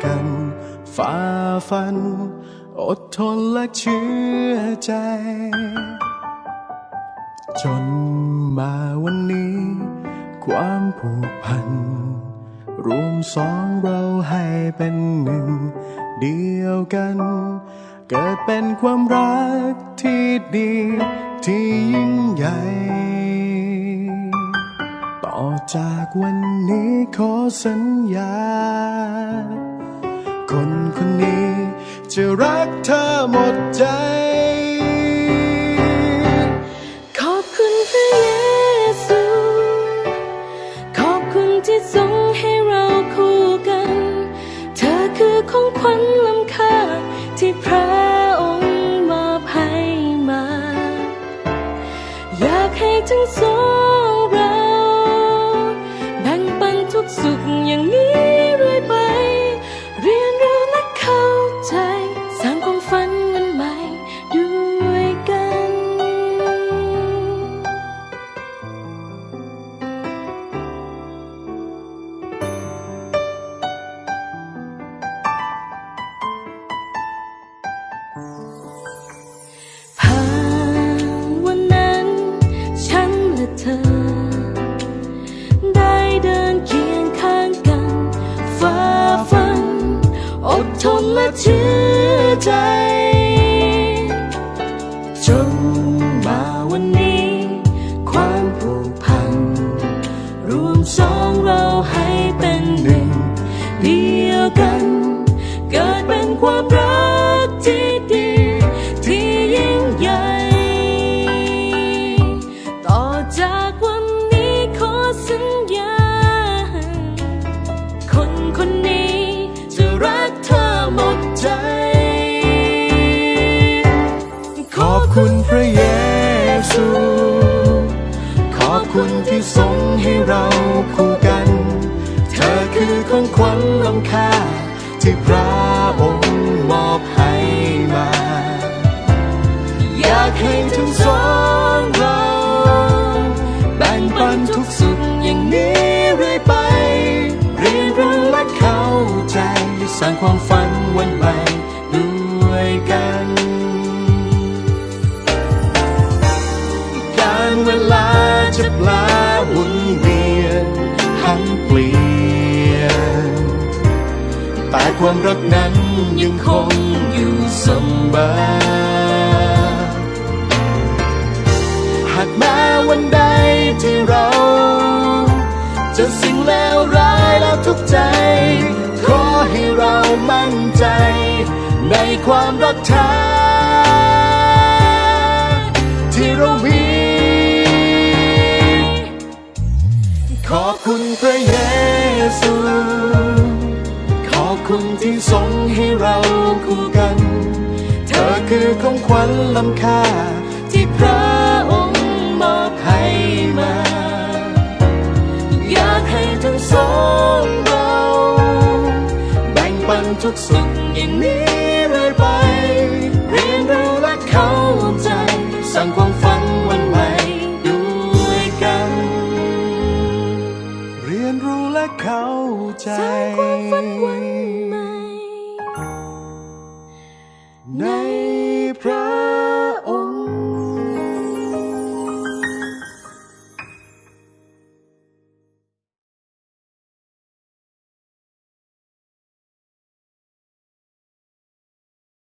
กันฝ่าฟันอดทนและเชื่อใจจนมาวันนี้ความผูกพันรวมสองเราให้เป็นหนึ่งเดียวกันเกิดเป็นความรักที่ดีที่ยิ่งใหญ่ต่อจากวันนี้ขอสัญญาคนคนนี้จะรักเธอหมดใจขอบคุณพระเยซูขอบคุณที่ทรงให้เราคู่กันเธอคือของขวัญล้ำค่าที่พระองค์มอบให้มาอยากให้ทั้งสองเราแบ่งปันทุกสุขอย่างนี้เรื่อยไปเรียนรู้และเข้าใจสร้างความฝันวันใหม่ด้วยกันผ่านวันนั้นฉันและเธอได้เดินเคียงข้างกันฝ่าฟันอดทนและเชื่อใจจนมาวันนี้ความผูกพันรวมสองเราให้เป็นหนึ่งเดียวกันเกิดเป็นความรักที่ดีที่ยิ่งใหญ่ต่อจากวันนี้ขอสัญญาคนคนนี้จะรักเธอหมดใจขอบคุณพระเยซูขอบคุณที่ทรงให้เราคู่กันเธอคือของขวัญล้ำค่าที่พระองค์มอบให้มาอยากให้ทั้งสองเราแบ่งปันทุกสุขอย่างนี้เรื่อยไปเรียนรู้และเข้าใจสร้างความฝันวันใหม่ด้วยกันการเวลาจะแปลหมุนเวียนหันเปลี่ยนแต่ความรักนั้นยังคงอยู่เสมอหากแม้วันใดที่เราเจอสิ่งเลวร้ายแล้วทุกข์ใจขอให้เรามั่นใจในความรักแท้ที่เรามีขอบคุณพระเยซูขอบคุณที่ทรงให้เราคู่กันเธอคือของขวัญล้ำค่าที่พระองค์มอบให้มาอยากให้ทั้งสองเราแบ่งปันทุกสุขอย่างนี้เรื่อยไปเรียนรู้และเข้าใจสร้างความฝัน